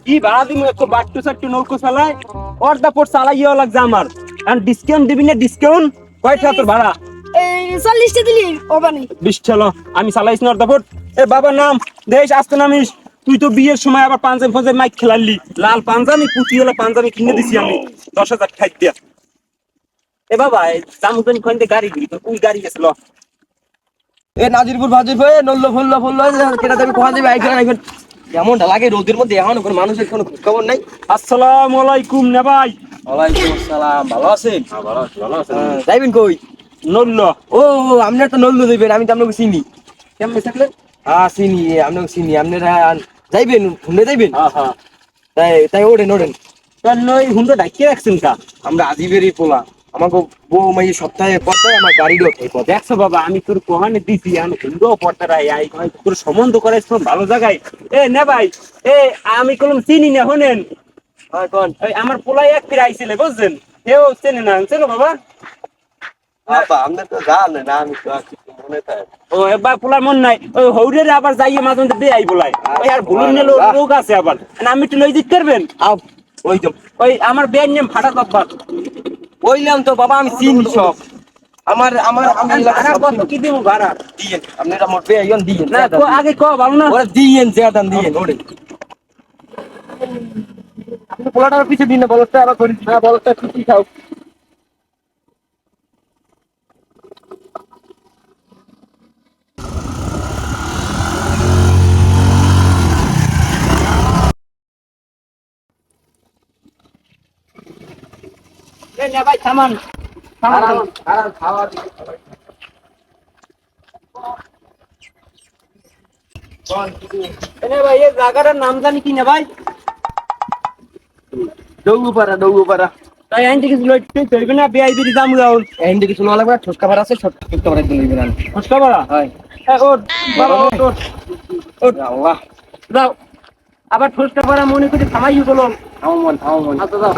কি ভাড়া দিমু একটু বাট্টু সাট্টু নৌকো চালায় অর্ধা পর চালাইয়া লাগছে আমার আর ডিসকাউন্ট দিবি না ডিসকাউন্ট কয়টা তোর ভাড়া এই 40টা দিলি ওবানি 20 চলো আমি চালাইছ না অর্ধা পর এ বাবা নাম দেশ আসতে নামিস তুই তো বিয়ের সময় আবার পাঞ্জাবি ফাঞ্জাবি মাইক খেলালি লাল পাঞ্জাবি পুঁতিওয়ালা পাঞ্জাবি কিনে দিছি আমি 10,000 খাই দিয়া এ বাবা জামুদানি কইতে গাড়ি দিবি তো ওই গাড়ি গেছিল এ নাজিরপুর ফাজিরপুর নল্লো ফুল্লো কেটা যাবি কোথা যাবি আইখন কেমনটা লাগে রোদের মধ্যে এখন কোনো মানুষের কোনো খবর নাই। আসসালামু আলাইকুম না ভাই ওয়ালাইকুম আসসালাম, ভালো আছেন? ভালো আছেন যাইবেন কই? নল্ল ও আপনার তো নল্লো যাইবেন, আমি তো আপনাকে চিনি। কেমনে থাকলেন হ্যাঁ চিনি, আপনাকে চিনি। আপনারা যাইবেন হুন্ডে যাইবেন? হ্যাঁ হ্যাঁ তাই তাই ওড়েন। কেন ওই হুন্ডা ডাকিয়ে রাখছেন কা আমরা আজিবেরই পোলা, আমাকে বউ মাই সপ্তাহে পড়তায় আমার গাড়িও এই পথে। দেখছো বাবা আমি তোর কোহানে দিছি আমি হুন্ডাও পড়তে রাই আই তোর সম্বন্ধ করাইছ ভালো জায়গায় এ না ভাই এ আমি কলম চিনি না হনেন হ্যাঁ কোন ওই আমার পোলাই এক ফিরে আইছিলে বুঝছেন কেউ চেনে না চেনো বাবা বাবা আপনি তো জানেন না, আমি তো আর কিছু মনে থাকে। ও এবার পোলার মন নাই ওই হৌরের আবার যাইয়ে মাঝে মধ্যে দিয়ে আই বলাই ওই আর ভুলুন নিয়ে লোক আছে আবার আমি একটু লই দিতে পারবেন আও ওই তো ওই আমার বের নেম ফাটা দব্বার বললাম তো বাবা আমি চিনি সব। আমার আমার আমি ভাড়া কত কি দিব ভাড়া দিয়েন, আপনারা মোট বে আইন দিয়েন না আগে ক ভালো না ওরা দিয়েন জেদান দিয়েন ওরে। আপনি পোলাটার পিছে দিন না বলতে আবার করি না বলতে কি খাও এই না ভাই থামান আর খাওয়া এনে ভাই এই জায়গাটার নাম জানি কি না ভাই দৌপাড়া তাই আইন থেকে লইতে চলবে না বিআইবি দাম গাউল এন্ড কিছু না লাগবে, ঠোসকা ভাড়া আছে, ঠোসকা ভাড়া দিয়ে দিবেন। ফুসকা বড়া হয় ওট বাবা ওট আল্লাহ যাও আবার ফুসকা বড়া মনে করে থামাই বলো থাও মন আচ্ছা যাও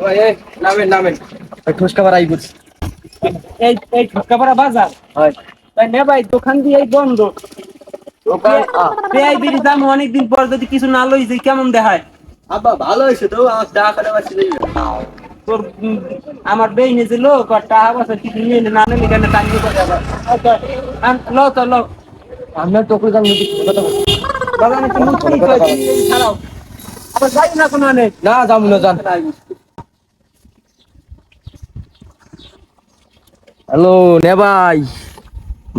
ভাই এই নামেন ঠোসকা ভাড়া আইবুস। এই এই ফুসকা বড়া বাজার হয় তাই নে ভাই দোকান দিয়ে এই বন্ধ দোকান বিআইবির দাম অনেকদিন পর যদি কিছু না লই যাই কেমন দেখায় আব্বা ভালো হইছে তো, আমার চা করে বাসি দিই। তোর আমার বেইনে যে লোক আর টাকা পয়সা কিছু নিয়ে না নিলে কেন টাঙ্গি করে আবার লো তো লো আপনার টকরি দাম নিতে কথা বল। বাবা আমি তুমি কি কই ছাড়াও আবার যাই না কোনো অনেক না যাবো না যান। হ্যালো নে ভাই,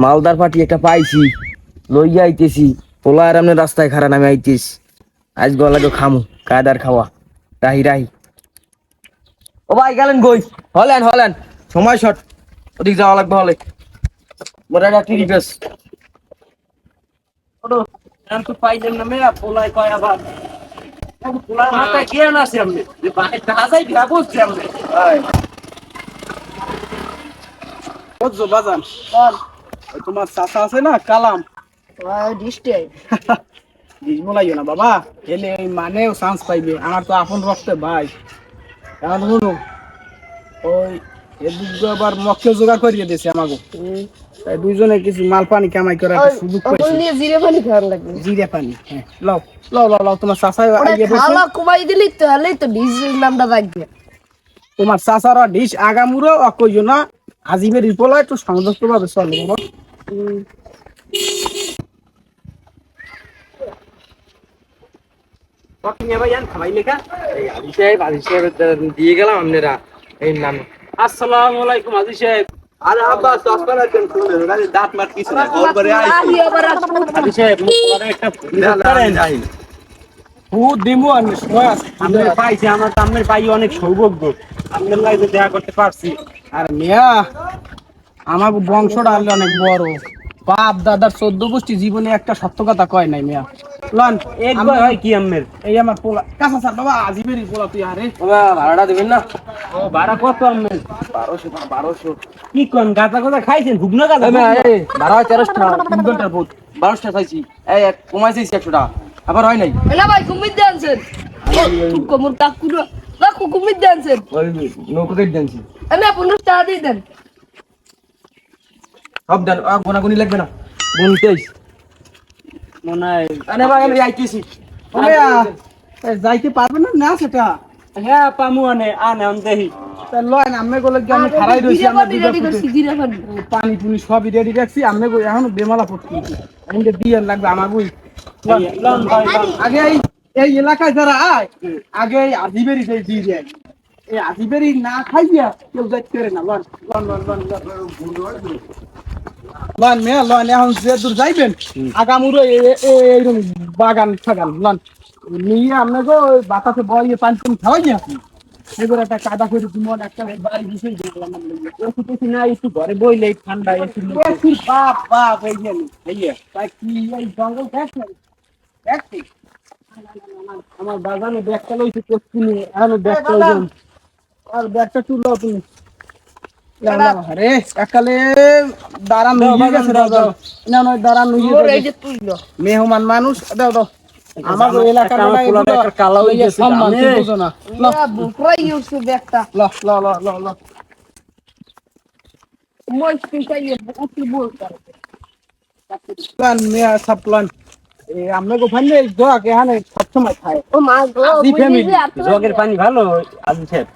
মালদার পাটি একটা পাইছি, লইয়া আইতেছি। পোলা আর আপনার রাস্তায় খারাপ আমি আইতেছি। আজ গলাকে খামু কায়দার খাওয়া। রাহি ও ভাই গেলেন কই? হলেন সময় শর্ট, ওদিক যাওয়া লাগবে হলে। মোরা একটা রিকোয়েস্ট ওটো আমি তো পাইলাম না মেয়া পোলাই কয় আবার পোলার মাথায় জ্ঞান আছে আপনি যে বাড়ি টাকা যাই বিয়া বলছি আপনি বুঝছো বাজান, ওই তোমার চাচা আছে না কালাম, ডিস্টে ডিজমলাইও না বাবা, এলে ওই মানেও চান্স পাইবে। আমার তো আপন রক্তে ভাই। এখন শুনো, ওই এদিক দিয়ে আবার মক্কেল জোগাড় করিয়ে দিয়েছে আমাকে। তাই দুইজনে কিছু মাল পানি কামাই করার একটা সুযোগ পাইছি। নিয়ে জিরে পানি খাওয়ার লাগবে। জিরে পানি, হ্যাঁ লাও তোমার চাচা আইয়ে বসে। খালা কুমাই দিলি তো হলেই তো ডিজের নামটা থাকবে। তোমার চাচারা ডিশ আগামুরো অকইও না, আজিমের রিপোলা একটু সংযুক্ত ভাবে চলে বাবা। কত নিয়ে ভাই আন খাবাই লেখা আজি সাহেব দিয়ে গেলাম আপনারা এই নাম। আসসালামু আলাইকুম আজি সাহেব আরে আব্বা চশমা রাখেন, দাঁত মার কিছু না, বল করে আহি আবার আজি সাহেব পোলারে একটা করেন খুদ দিমু আর সময় আছে। আমরা পাইছি আমার সামনের পাই অনেক সৌভাগ্য আপনার লাগে দেখা করতে পারছি আর মিয়া আমার বংশটা আনলে অনেক বড়। বাপ দাদার 14 গোষ্ঠী জীবনে একটা সত্য কথা কয় নাই মিয়া। লন একবার হয় কি আমের এই আমার পোলা কাঁচা স্যার বাবা আজিবেরই পোলা তুই। আরে বাবা ভাড়াটা দেবেন না? ও ভাড়া কত আমের 1200 কি কোন গাঁজা গাঁজা খাইছেন ভুগনা গাঁজা ভাড়া হয় 1300 3 ঘন্টার বোধ 1200 চাইছি, এই কমাইছি 100 টাকা, আবার হয় নাই। না ভাই কুমির দেনছেন কুকুর কাকুরা না কুকুর দেনছেন ওই নৌকো কেটে দিয়েছি। আমি আপনার টাকা দিয়ে দেন। সব দেন গোনাগুনি লাগবে না বলতেই মনে হয় আরে ভাই আমি আইতেছি ওয়া যাইতে পারবে না না সেটা হ্যাঁ পামু আনে দেহি তা লয় না আমি গলে কি আমি খারাই রইছি আমরা রেডি করছি জিরা পানি পানি পুনি সবই রেডি রাখছি আমি এখন বেমালা পড়ছি এমনি দিয়ে লাগবে আমার বুই লন ভাই লন। আগে এই এলাকায় যারা আয় আগে এই আজিবেরি দিয়ে যায় এই আজিবেরি না খাইয়া কেউ যাইতে পারে না লন লন লন লন লন মে লন এখন যে দূর যাইবেন আগামুরো এইরকম বাগান ফাগান লন নিয়ে আপনাকে ওই বাতাসে বয়ে পানি টানি খাওয়াই না এবার একটা কাদা করে মন একটা বাড়ি বিষয় দেখলাম একটু না একটু ঘরে বইলে ঠান্ডা একটু বাপ বাপ এই যে তাই কি এই জঙ্গল দেখছেন দেখছি আমার বাগানে ব্যাগটা লইছি কোচিনি এখন ব্যাগটা ওজন আর ব্যাগটা তুললো তুমি আরে একালে দাঁড়ান হয়ে গেছে দাও না নয় দাঁড়ান হয়ে ওর এই গেছে যে তুইলো মেহমান মানুষ দাও দাও আমার এলাকার একটা কালা হয়ে গেছে সম্মান জানে। বুঝো না বুকরা ইউসু ব্যাগটা ল ল ল ল ল মই কিনতাই উঠি বলতা প্ল্যান মেয়া সব প্ল্যান আমরা গোফানে দোয়া কে হানে সবসময় খায় ও মা গো আজি family, জগের পানি ভালো আজি সাহেব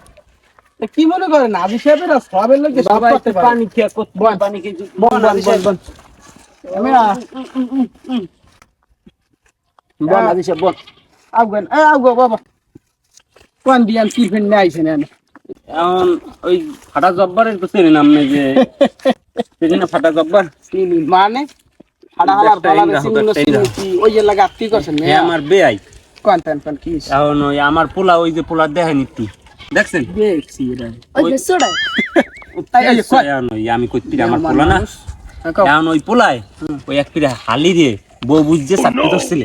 তা কি মনে করেন আজি সাহেবের সবের লোক বাবা একটু পানি খেয়ে কত পানি খেয়ে বন বন বন বন মেয়া বল আজি সাহেব বল আগুন আগো বাবা কোন দিয়ান কি ফেন নাই আইছেন এনে এখন ওই ফাটা জব্বারের তো চেনে নাম নেই যে সেদিন ফাটা জব্বার চিনি মানে হাড়া হাড়ার একটা বালা ইন্দ্রা চিনি হবে, একটা চিনি ওই যে লাগা আত্তি করছেন এ আমার বেআই কোন তেন কি এখন ওই আমার পোলা ওই যে পোলা দেখেন একটু দেখছেন দেখছি এটা ওই সোডা এই কই এখন ওই আমি কইতি আমার পোলা না এখন ওই পোলায় ওই এক পিঠা হালি দিয়ে বউ বুঝছে চাপতে ধরছিল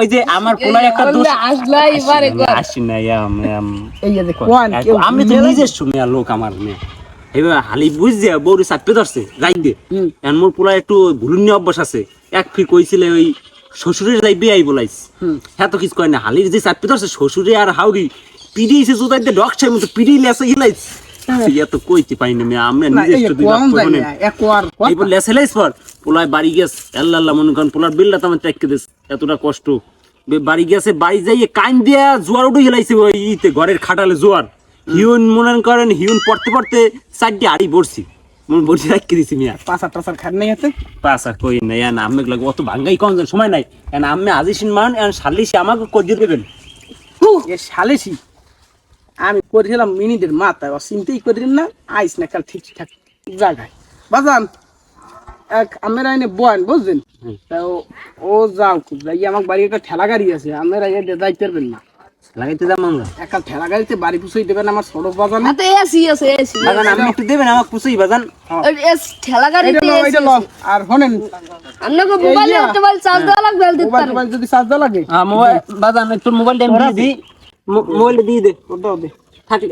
ওই যে আমার পোলার একটা দোষ আসলাই পারে কর আসি না এই যে কোন আমি তো নিজের শুনিয়া লোক আমার মেয়ে এবার হালি বুঝছে বউরে চাপতে ধরছে যাই দে এখন মোর পোলা একটু ভুলুনি অভ্যাস আছে এক ফির কইছিলে ওই শ্বশুরের যাই বেয়াই বলাইস হ্যাঁ তো কিছু কয় না হালির যে চাপতে ধরছে শ্বশুরে আর হাউরি পিড়িয়েছে জোতাই দিয়ে ডকছাই মতো পিড়িয়ে লেসে গিলাইস এত কইতে পাইনি মেয়ে আমরা নিজের তো দিলাম কোনে এই বলে লেসে লাইস পর পোলায় বাড়ি গেছ আল্লাহ মনে করেন পোলার বিলটা তো আমার ত্যাগ দিস এতটা কষ্ট বাড়ি গেছে বাড়ি যাইয়ে কাইন দিয়া জোয়ার উঠে গেলাইছে ওই ইতে ঘরের খাটালে জোয়ার হিউন মনে করেন হিউন পড়তে পড়তে চারটি আড়ি বসছি মন বসে রাখি দিছি মিয়া পাঁচা টাসার খান নাই আছে পাস আর কই নাই না আমি লাগে অত ভাঙ্গাই কোন সময় নাই এন আমি আজিসিন মান এন শালিশি আমাকে কজিয়ে দেবেন এ শালেছি আমি করেছিলাম মিনিটের মাথায় ও চিন্তাই করিলেন না আইস না কাল ঠিকঠাক জায়গায় বাজান এক আমের আইনে বয়ান বুঝলেন তা ও যাও যাই আমার বাড়ি একটা ঠেলা গাড়ি আছে আমের আইনে যাইতে পারবেন না লাগাইতে দাম আমরা একটা ঠেলা গাড়িতে বাড়ি পুষাই দেবেন আমার সড়ক বাজানে হাতে এসি আছে এসি বাগান আমি একটু দেবেন আমাকে পুষেই বাজান এস ঠেলা গাড়িতে এইটা এসি ল আর শোনেন আপনাকে মোবাইলে একটা মোবাইল চার্জ দেওয়া লাগবে দিতে মোবাইল পারবেন টোবাইল যদি চার্জ দেওয়া লাগে মোবাইল বাজান তোর মোবাইলটা আমি দিয়ে দিই মোবাইলটা দিয়ে দে ওটাও দে থাকি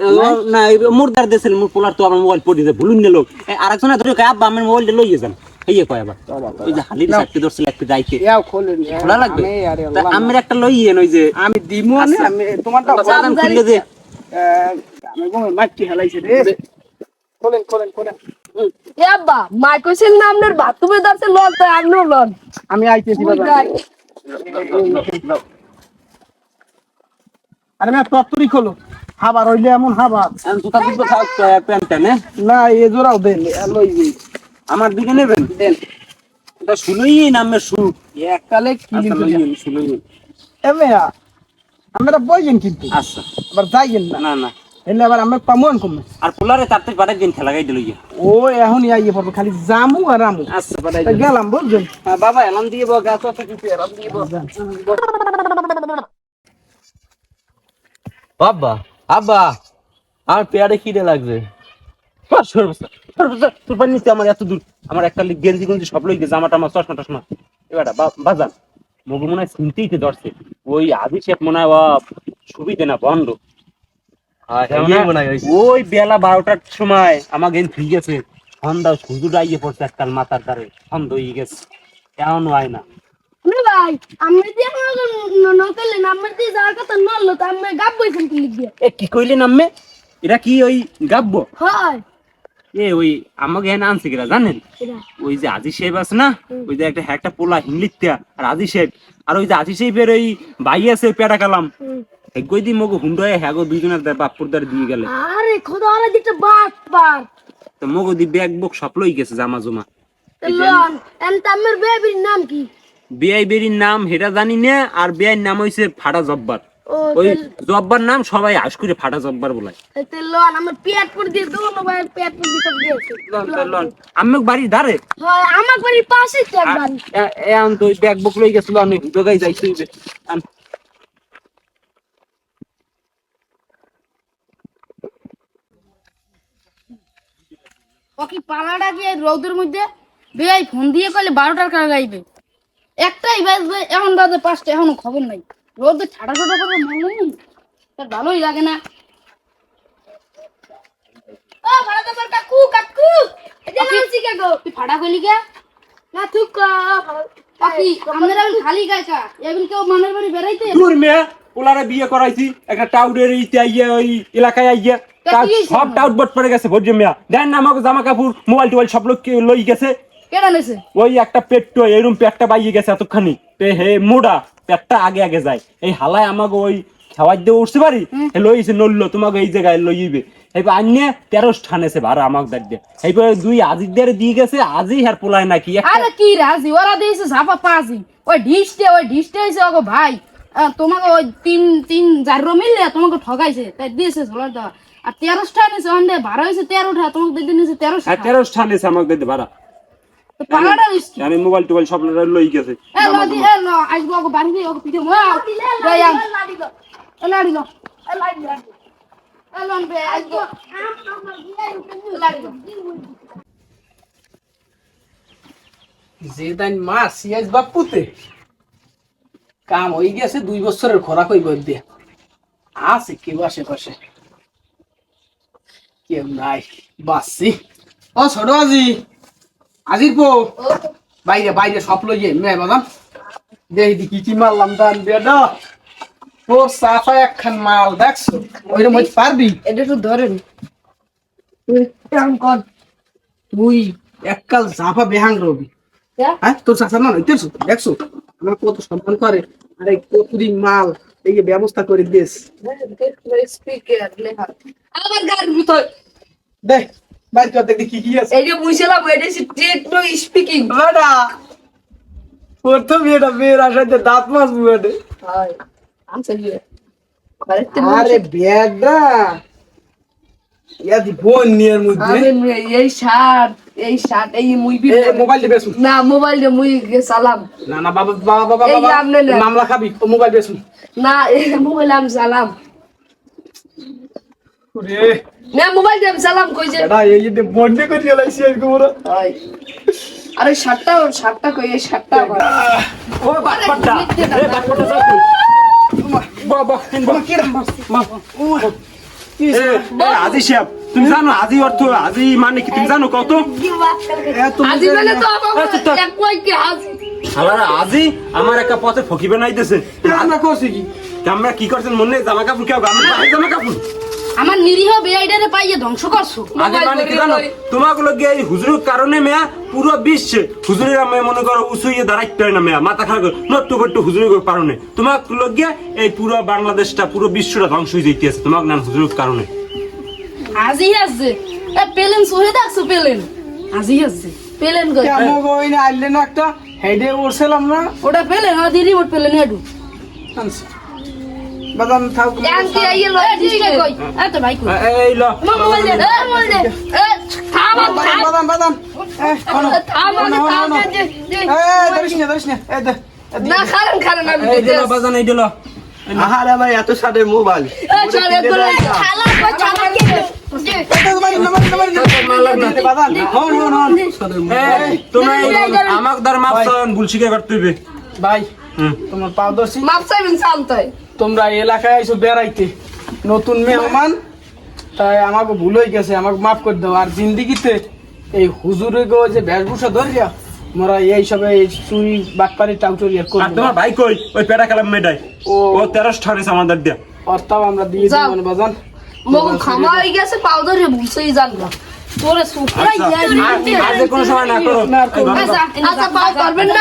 না মুরদার দেশের মোর পোলার তো আমার মোবাইল পড়ে যায় ভুলুন লোক আরেকজন ধরে কয় আব্বা আমার মোবাইলটা লইয়ে যান এই কয় আবার ওই যে হালির চাকরি ধরছিল একটু যাইতে ইয়াও খোলেন খোলা লাগবে আমি আরে তা আমার একটা লইয়েন ওই যে আমি দিমু আনে আমি তোমারটা বাজান খুলে দে আমি গোমে মাটি হেলাইছে রে খোলেন খোলেন খোলেন এ আব্বা মাইক্রোসেল নামের বাথরুমে দাঁড়াতে লন তো আপনিও লন আমি আইতেছি বাবা আরে না তত্তরি খোলো হাবার হইলে এমন হাবার আমি জুতা দুটো থাক প্যান্টটা নে না এ জোড়াও দেন লই যাই আমার দিকে নেবেন দেন এটা শুলোই নামের শু এককালে কিলিন শুলোই এমেয়া আমরা বইয়েন কিন্তু আচ্ছা আবার যাইয়েন না না না এলে আবার আমরা পামন কমে আর পোলারে তারতে পারে দিন ঠেলা গাই দিল ইয়ে ও এখন আইয়ে পড়বো খালি জামু আর আমু আচ্ছা পাঠাই তা গেলাম বুঝছেন বাবা এলাম দিয়ে বো গাছ আছে কিছু এলাম দিয়ে বো আব্বা আব্বা আমার পেয়ারে খিদে লাগছে তোর পানি নিতে আমার এত দূর আমার একটা গেঞ্জি গঞ্জি সব লই জামা টামা চশমা টশমা এবার বাজান মগু মনে হয় চিনতেই তো ধরছে ওই আদি শেখ মনে হয় সুবিধে না বন্ধ ওই বেলা 12টার সময় আমার গেন ঠিক আছে সন্ধ্যা সূর্যটা ইয়ে পড়ছে একটাল মাথার দ্বারে সন্ধ্যা হয়ে গেছে এমন হয় না না ভাই আমি দিয়ে নকলে নাম্বার দিয়ে যাওয়ার কথা নললো তো আমি গাব বইছেন কি লিখ দিয়ে এ কি কইলে নামে এরা কি ওই গাব্য হয় ওই আমাকে এখানে আনছে কিরা জানেন? এরা ওই যে আজি সাহেব আছে না, ওই যে একটা পোলা হিমলিত্যা আর আজি সাহেব, আর ওই যে আজি সাহেবের ওই ভাই আছে পেটা কালাম, একই দিন মগো হুন্ডায় হ্যাগো দুইজনের বাপুর দ্বারা দিয়ে গেলে। আরে খোদা আরে দিতে বাট পার তো মগো দি ব্যাগ বুক সব লই গেছে জামা জমা। লন এন তামের বেবির নাম কি? বিআই বেরির নাম হেটা জানি না, আর বিআইর নাম হইছে ফাটা জব্বার। ও ওই জব্বার নাম সবাই আশ করে ফাটা জব্বার বলায়। তে লন আমার পেট পর দিয়ে দোনো ভাই পেট পর দিয়ে সব দিয়েছে। আমি বাড়ির ধারে হয় আমার বাড়ির পাশে তো এক বাড়ি। এখন তো ব্যাগ বুক লই গেছিল, আমি হুদগাই যাইছি। ও কি পালাটা কি এই রোদের মধ্যে বেয়াই ফোন দিয়ে কইলে 12টার কার গাইবে, একটাই বাজবে, এখন বাজে 5টা, এখনো খবর নাই। রোদে ঠাডা ঠাডা করে মারলো নি, তার ভালোই লাগে না। ও ভাড়া দাবার কাকু কাকু এটা নামছি কে গো? তুই ফাড়া কইলি কে? না তুক বাকি আমরা এখন খালি গায়কা এখন কেউ মনের বাড়ি বেড়াইতে দূর মেয়ে ওলারে বিয়ে করাইছি একটা টাউডের ইতে আইয়া ওই এলাকায় আইয়া তা কি হইছে? সব টাউট বট পড়ে গেছে ভোজ মেয়া। দেন না আমাকে জামা কাপড় মোবাইল টোবাইল সব লোক লই গেছে। কেডা নেছে? ওই একটা পেটটো এরম পেটটা বাইয়ে গেছে এতখানি হে মোড়া পেটটা আগে আগে যায়। এই হালায় আমাকে ওই খাওয়াই দিয়ে উঠতে পারি লইছে নড়লো তোমাকে এই জায়গায় লইবে। এইবার আন্য 13 স্থানেছে ভাড়া আমাকে দেখ দিয়ে এইবার 2 আজিদের দিয়ে গেছে, আজি আর পোলায় নাকি আরে কি রাজি ওরা দিয়েছে ঝাপা পাজি, ওই ডিশটে হইছে ওগো ভাই। তোমাকে ওই তিন জারো মিললে তোমাকে ঠগাইছে, তাই দিয়েছে ঝোলার দেওয়া। আর 13টা নিছে অন্ধে ভাড়া হইছে 13টা, তোমাকে দিতে নিছে 13টা। 13 স্থানেছে আমাকে দিতে ভাড়া। তো পালাটা দিছি আমি মোবাইল টোবাইল সব লই গেছে। এ লদি এ ল আইবো ওগো বাড়ি দিয়ে ওগো পিঠে মা গায়াম এ লাড়িলো এ লাড়িলো এ লন বে আইবো লাড়িলো। যে দাইন মাছ সিয়াজ বাপুতে কাম হয়ে গেছে 2 বছরের খোরাক হইব দিয়ে আছে কেউ আশেপাশে কেউ নাই বাসি। ও ছোট আজির পো বাইরে বাইরে সব লইয়ে মেয়ে বাদাম দেখি দি কি মারলাম দান বেডা ও সাফা একখান মাল দেখছো ওইরকম হইতে পারবি? এটা তো ধরেন তুই এককাল জাফা বেহাং রবি। হ্যাঁ তোর চাচা না দেখছো দেখছো আমার কত সম্মান করে, আরে কতদিন মাল এই যে ব্যবস্থা করে দিস স্পিকার লেখা আমার গাড়ির ভিতর দেখ বাইর কর দেখি কি কি আছে। এই যে বুঝছিলাম এটা টেকনো স্পিকিং বেটা প্রথম এটা বের আসাতে দাঁত মাছ বুয়াতে হয় আনসার দিয়ে আরে বেডা ইয়াদি ফোন নিয়ার মধ্যে এই শার্ট এই মুইবি এ মোবাইল দে বেসু না মোবাইল দিয়ে মুই সালাম না না বাবা বাবা বাবা এই বাবা আমনে না। মামলা খাবি ও মোবাইল বেসু না মোবাইল আমি সালাম রে না মোবাইল দিয়ে আমি সালাম কইছে বেটা এই যে বন্ডে করে লাইছি আজকে মোরা হয় আরে শার্টটা কই এই শার্টটা আবার ও বাটপাটা এ বাটপাটা যাও বাবা মা আজি সাহেব তুমি জানো আজি অর্থ আজি মানে কি তুমি জানো কত? আজি মানে তো আমার এক কই কি আজি শালারা আজি আমার একটা পথে ফকি বানাইতেছে। আমরা করছি কি আমরা কি করছেন মনে জামা কাপড় কেউ আমি জামা কাপড় আমার নিরীহ বেআইডারে পাইয়ে ধ্বংস করছো আগে মানে কি জানো তোমাগুলো গিয়ে এই হুজুরের কারণে মেয়া পুরো বিশ্বে হুজুরের আমি মনে করো উঁচুইয়ে দাঁড়াইতে হয় না মেয়া মাথা খারাপ করে নট্টু ফট্টু হুজুরের কারণে তোমাগুলো গিয়ে এই পুরো বাংলাদেশটা পুরো বিশ্বটা ধ্বংস হয়ে যাইতেছে তোমার নাম হুজুরের কারণে। আজি আছে এ পেলেন সহে দেখছো পেলেন আজি আছে পেলেন কই কেমন কই না আইলে না একটা হেডে উড়ছিলাম না ওটা পেলেন আর দি রিমোট পেলেন এডু আনছি বাদাম থাক আন্টি আইয়ে লয় দিকে কই এত ভাই কই এই ল মোবাইল দে মোবাইল দে থাম থাম বাদাম বাদাম এ কোন থাম ধরিস না এ দে না খারান আমি এই দিতে দিল বাজান এই দিল আহারে ভাই এত সাথে মোবাইল চলে তো খালা কই চালা কে বাদাম হন হন হন এই তোমরা আমাক দার মাপ চান বুলশিকে করতে হবে ভাই তোমার পাও দর্শি মাপ চাইবেন শান্তাই তোমরা এলাকায় আইছো বেড়াইতে নতুন মেহমান তাই আমাকে ভুল হয়ে গেছে আমাকে মাফ করে দাও। আর জিন্দিগিতে এই হুজুরে গো যে বেশভূষা ধরিয়া মোরা এই সবে চুরি বাটপারি টাউটরি আর আর করব তোমার ভাই কই ওই পেটা কালাম মেডাই ও 13 স্থানে আমাদের দিয়া অর্থাৎ আমরা দিয়ে যাও। দিব বাজান মগো খামা হয়ে গেছে পাউডারে ভুলছেই জানলা তোরে সুপারাই আর যে কোনো সময় না করো না, এই ঘরে আচ্ছা পাও করবেন না